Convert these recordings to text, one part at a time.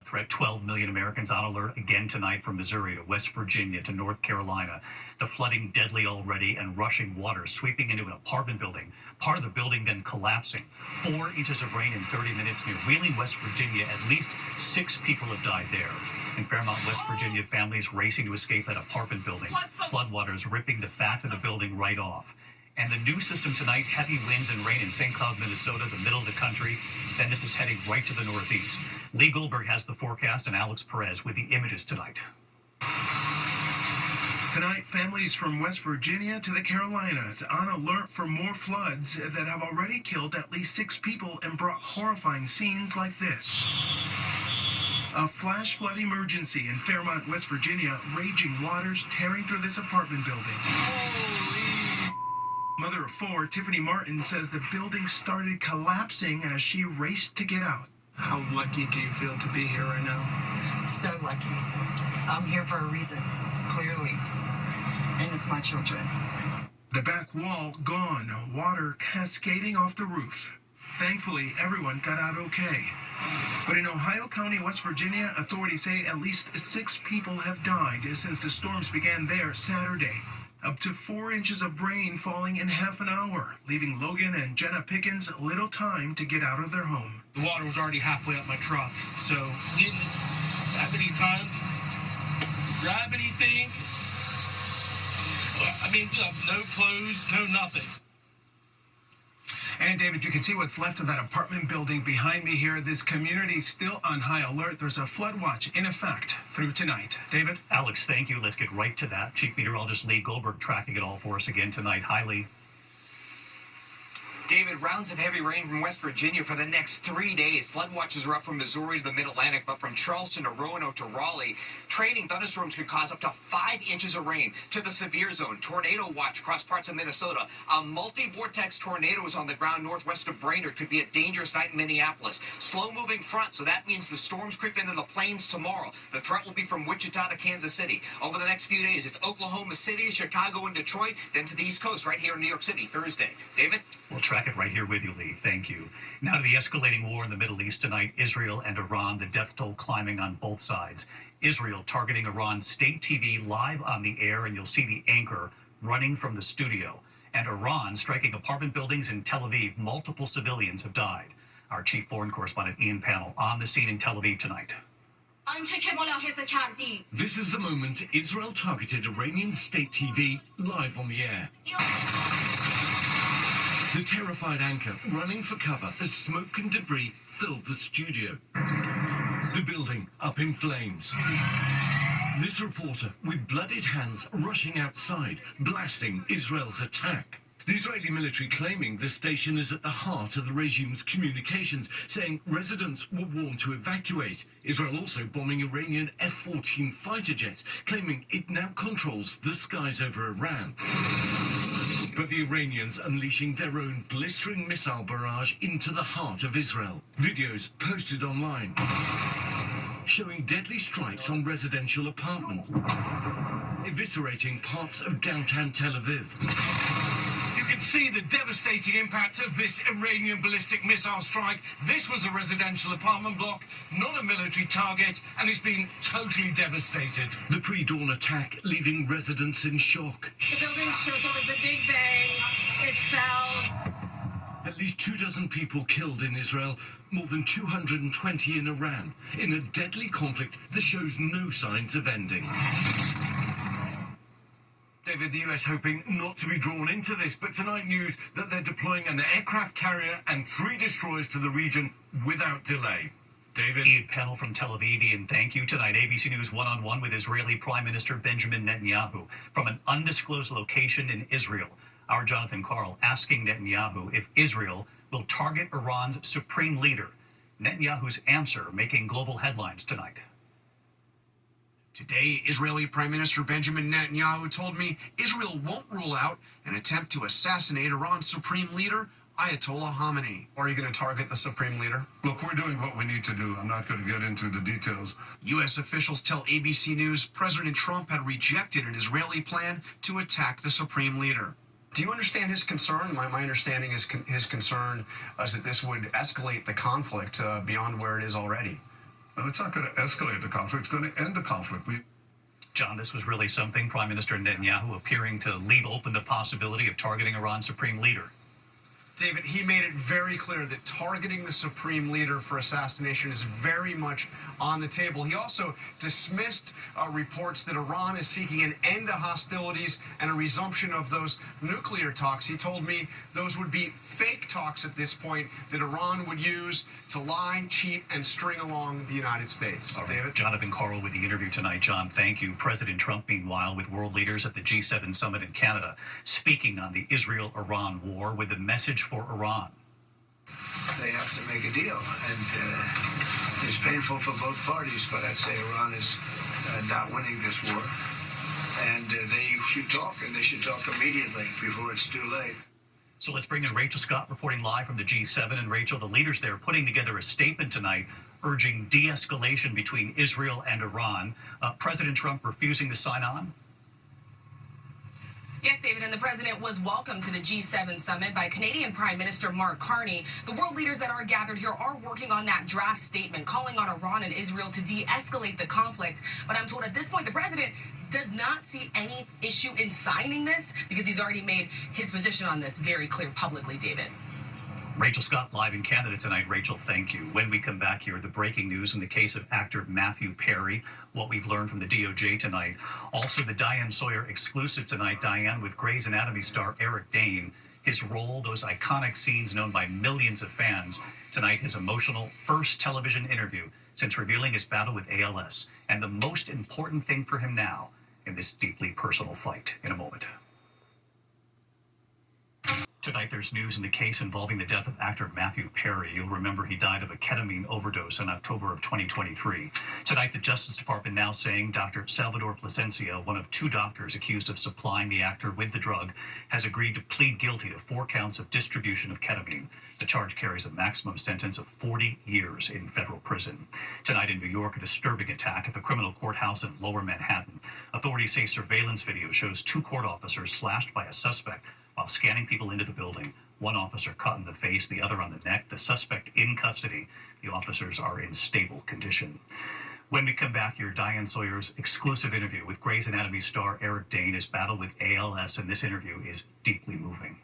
threat. 12 million Americans on alert again tonight from Missouri to West Virginia to North Carolina. The flooding deadly already and rushing water sweeping into an apartment building. Part of the building then collapsing. 4 inches of rain in 30 minutes near Wheeling, West Virginia. At least 6 people have died there. In Fairmont, West Virginia, families racing to escape that apartment building. Floodwaters ripping the back of the building right off. And the new system tonight, heavy winds and rain in St. Cloud, Minnesota, the middle of the country. Then this is heading right to the northeast. Lee Goldberg has the forecast and Alex Perez with the images tonight. Tonight, families from West Virginia to the Carolinas on alert for more floods that have already killed at least 6 people and brought horrifying scenes like this. A flash flood emergency in Fairmont, West Virginia, raging waters tearing through this apartment building. Mother of 4, Tiffany Martin, says the building started collapsing as she raced to get out. How lucky do you feel to be here right now? So lucky. I'm here for a reason, clearly. And it's my children. The back wall gone, water cascading off the roof. Thankfully, everyone got out okay. But in Ohio County, West Virginia, authorities say at least 6 people have died since the storms began there Saturday. Up to 4 inches of rain falling in half an hour, leaving Logan and Jenna Pickens little time to get out of their home. The water was already halfway up my truck, so didn't have any time to grab anything. I mean, no clothes, no nothing. And David, you can see what's left of that apartment building behind me here. This community still on high alert. There's a flood watch in effect through tonight. David? Alex, thank you. Let's get right to that. Chief Meteorologist Lee Goldberg tracking it all for us again tonight. Hi, Lee. David, rounds of heavy rain from West Virginia for the next 3 days. Flood watches are up from Missouri to the Mid-Atlantic, but from Charleston to Roanoke to Raleigh. Training thunderstorms could cause up to 5 inches of rain to the severe zone. Tornado watch across parts of Minnesota. A multi-vortex tornado is on the ground northwest of Brainerd. Could be a dangerous night in Minneapolis. Slow-moving front, so that means the storms creep into the plains tomorrow. The threat will be from Wichita to Kansas City. Over the next few days, it's Oklahoma City, Chicago, and Detroit, then to the East Coast right here in New York City Thursday. David? We'll track it right here with you, Lee. Thank you. Now to the escalating war in the Middle East tonight. Israel and Iran, the death toll climbing on both sides. Israel targeting Iran's state TV live on the air, and you'll see the anchor running from the studio. And Iran striking apartment buildings in Tel Aviv. Multiple civilians have died. Our chief foreign correspondent Ian Pannell on the scene in Tel Aviv tonight. This is the moment Israel targeted Iranian state TV live on the air. The terrified anchor running for cover as smoke and debris filled the studio. The building up in flames. This reporter with bloodied hands rushing outside, blasting Israel's attack. The Israeli military claiming the station is at the heart of the regime's communications, saying residents were warned to evacuate. Israel also bombing Iranian F-14 fighter jets, claiming it now controls the skies over Iran. But the Iranians unleashing their own blistering missile barrage into the heart of Israel. Videos posted online showing deadly strikes on residential apartments, eviscerating parts of downtown Tel Aviv. You can see the devastating impact of this Iranian ballistic missile strike. This was a residential apartment block, not a military target, and it's been totally devastated. The pre-dawn attack leaving residents in shock. The building shook. It was a big bang. It fell. At least 24 people killed in Israel, more than 220 in Iran, in a deadly conflict that shows no signs of ending. David, the US hoping not to be drawn into this, but tonight news that they're deploying an aircraft carrier and 3 destroyers to the region without delay. David? Ian Pennell from Tel Aviv. Ian, thank you. Tonight, ABC News one-on-one with Israeli Prime Minister Benjamin Netanyahu from an undisclosed location in Israel. Our Jonathan Karl asking Netanyahu if Israel will target Iran's supreme leader. Netanyahu's answer making global headlines tonight. Today, Israeli Prime Minister Benjamin Netanyahu told me Israel won't rule out an attempt to assassinate Iran's supreme leader, Ayatollah Khamenei. Are you going to target the supreme leader? Look, we're doing what we need to do. I'm not going to get into the details. U.S. officials tell ABC News President Trump had rejected an Israeli plan to attack the supreme leader. Do you understand his concern? My understanding is his concern is that this would escalate the conflict beyond where it is already. It's not going to escalate the conflict. It's going to end the conflict. John, this was really something. Prime Minister Netanyahu appearing to leave open the possibility of targeting Iran's supreme leader. David, he made it very clear that targeting the supreme leader for assassination is very much on the table. He also dismissed reports that Iran is seeking an end to hostilities and a resumption of those nuclear talks. He told me those would be fake talks at this point that Iran would use to lie, cheat, and string along the United States. Right. David? Jonathan Carl with the interview tonight. John, thank you. President Trump, meanwhile, with world leaders at the G7 summit in Canada, speaking on the Israel-Iran war with a message for Iran. They have to make a deal, and it's painful for both parties, but I'd say Iran is not winning this war, and they should talk, and they should talk immediately before it's too late. So let's bring in Rachel Scott reporting live from the G7. And Rachel, the leaders there putting together a statement tonight urging de-escalation between Israel and Iran. President Trump refusing to sign on? Yes, David, and the president was welcomed to the G7 summit by Canadian Prime Minister Mark Carney. The world leaders that are gathered here are working on that draft statement, calling on Iran and Israel to de-escalate the conflict. But I'm told at this point the president does not see any issue in signing this because he's already made his position on this very clear publicly, David. Rachel Scott live in Canada tonight. Rachel, thank you. When we come back here, the breaking news in the case of actor Matthew Perry, what we've learned from the DOJ tonight. Also, the Diane Sawyer exclusive tonight, Diane, with Grey's Anatomy star Eric Dane. His role, those iconic scenes known by millions of fans. Tonight, his emotional first television interview since revealing his battle with ALS. And the most important thing for him now in this deeply personal fight. In a moment. Tonight, there's news in the case involving the death of actor Matthew Perry. You'll remember he died of a ketamine overdose in October of 2023. Tonight, the Justice Department now saying Dr. Salvador Plasencia, one of two doctors accused of supplying the actor with the drug, has agreed to plead guilty to 4 counts of distribution of ketamine. The charge carries a maximum sentence of 40 years in federal prison. Tonight in New York, a disturbing attack at the criminal courthouse in Lower Manhattan. Authorities say surveillance video shows 2 court officers slashed by a suspect while scanning people into the building. One officer cut in the face, the other on the neck. The suspect in custody. The officers are in stable condition. When we come back here, Diane Sawyer's exclusive interview with Grey's Anatomy star Eric Dane. His battle with ALS in this interview is deeply moving.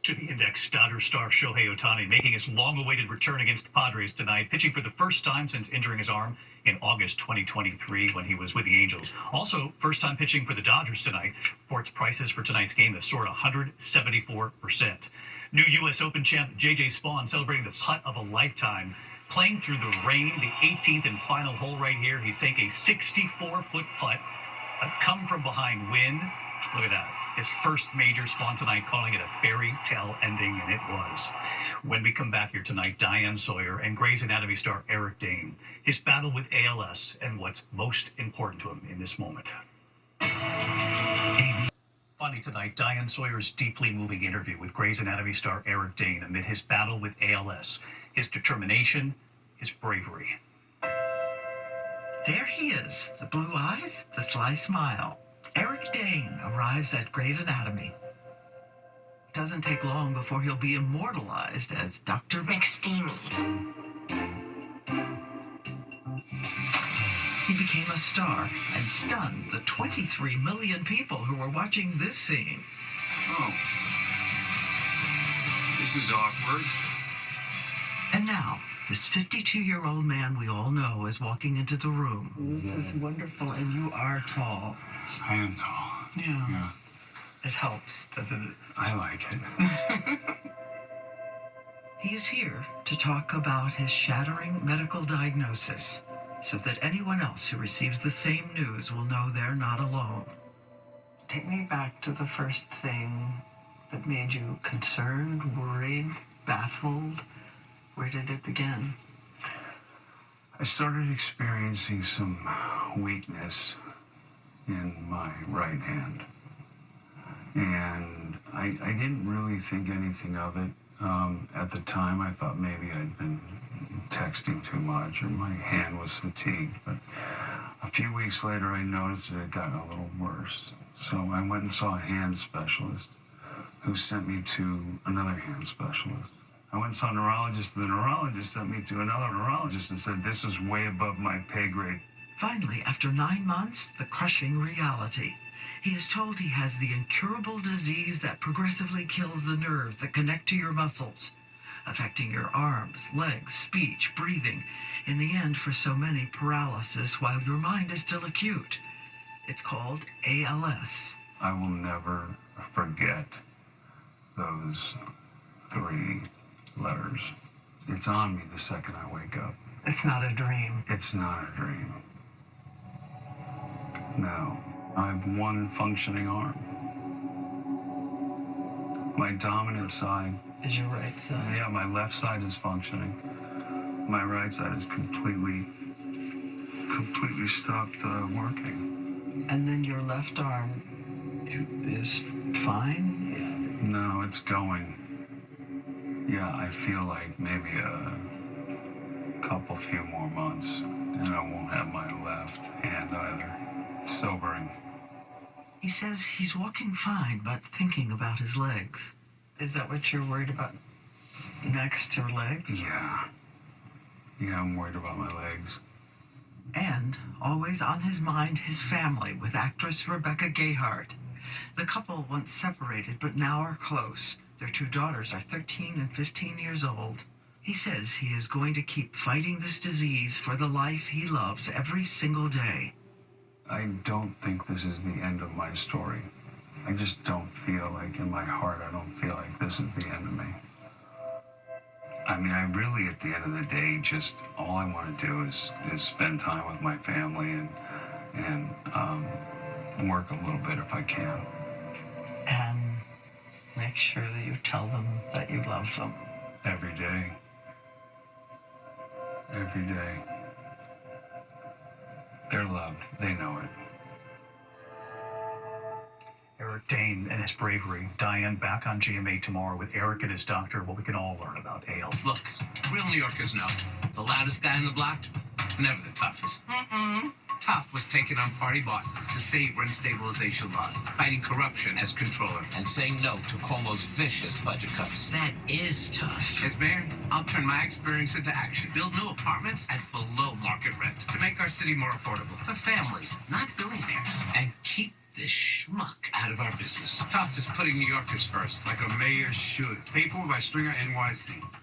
To the Index, Dodgers star Shohei Ohtani making his long-awaited return against the Padres tonight, pitching for the first time since injuring his arm in August 2023 when he was with the Angels. Also, first time pitching for the Dodgers tonight. Reports prices for tonight's game have soared 174%. New U.S. Open champ J.J. Spawn celebrating the putt of a lifetime. Playing through the rain, the 18th and final hole right here. He sank a 64-foot putt, a come-from-behind win. Look at that. His first major. Spawn tonight calling it a fairy tale ending, and it was. When we come back here tonight, Diane Sawyer and Grey's Anatomy star Eric Dane. His battle with ALS and what's most important to him in this moment. Funny tonight, Diane Sawyer's deeply moving interview with Grey's Anatomy star Eric Dane amid his battle with ALS. His determination, his bravery. There he is, the blue eyes, the sly smile. Eric Dane arrives at Grey's Anatomy. It doesn't take long before he'll be immortalized as Dr. McSteamy. He became a star and stunned the 23 million people who were watching this scene. Oh. This is awkward. And now, this 52-year-old man we all know is walking into the room. This is wonderful, and you are tall. I am tall. Yeah. It helps, doesn't it? I like it. He is here to talk about his shattering medical diagnosis, so that anyone else who receives the same news will know they're not alone. Take me back to the first thing that made you concerned, worried, baffled. Where did it begin? I started experiencing some weakness in my right hand. And I didn't really think anything of it. At the time, I thought maybe I'd been texting too much or my hand was fatigued. But a few weeks later, I noticed it had gotten a little worse. So I went and saw a hand specialist who sent me to another hand specialist. I went and saw a neurologist, and the neurologist sent me to another neurologist and said, this is way above my pay grade. Finally, after 9 months, the crushing reality. He is told he has the incurable disease that progressively kills the nerves that connect to your muscles, affecting your arms, legs, speech, breathing. In the end, for so many, paralysis while your mind is still acute. It's called ALS. I will never forget those 3 letters. It's on me the second I wake up. It's not a dream. It's not a dream. No. I have one functioning arm. My dominant side Is your right side? Yeah, my left side is functioning. My right side is completely stopped working. And then your left arm is fine? No, it's going. Yeah, I feel like maybe a few more months, and I won't have my left hand either. It's sobering. He says he's walking fine, but thinking about his legs. Is that what you're worried about next, your leg? Yeah. Yeah, I'm worried about my legs. And, always on his mind, his family with actress Rebecca Gayheart. The couple once separated, but now are close. Their 2 daughters are 13 and 15 years old. He says he is going to keep fighting this disease for the life he loves every single day. I don't think this is the end of my story. I just don't feel like, in my heart, I don't feel like this is the end of me. I mean, I really, at the end of the day, just all I want to do is spend time with my family and work a little bit if I can. And make sure that you tell them that you love them. Every day. Every day. They're loved. They know it. Eric Dane and his bravery. Diane back on GMA tomorrow with Eric and his doctor, what we can all learn about ALS. Look, real New Yorkers know the loudest guy in the block, never the toughest. Tough was taking on party bosses to save rent stabilization laws, fighting corruption as controller, And saying no to Cuomo's vicious budget cuts. That is tough. As mayor, I'll turn my experience into action. Build new apartments at below market rent to make our city more affordable for families, not billionaires. And keep this schmuck out of our business. Tough is putting New Yorkers first, like a mayor should. Paid for by Stringer NYC.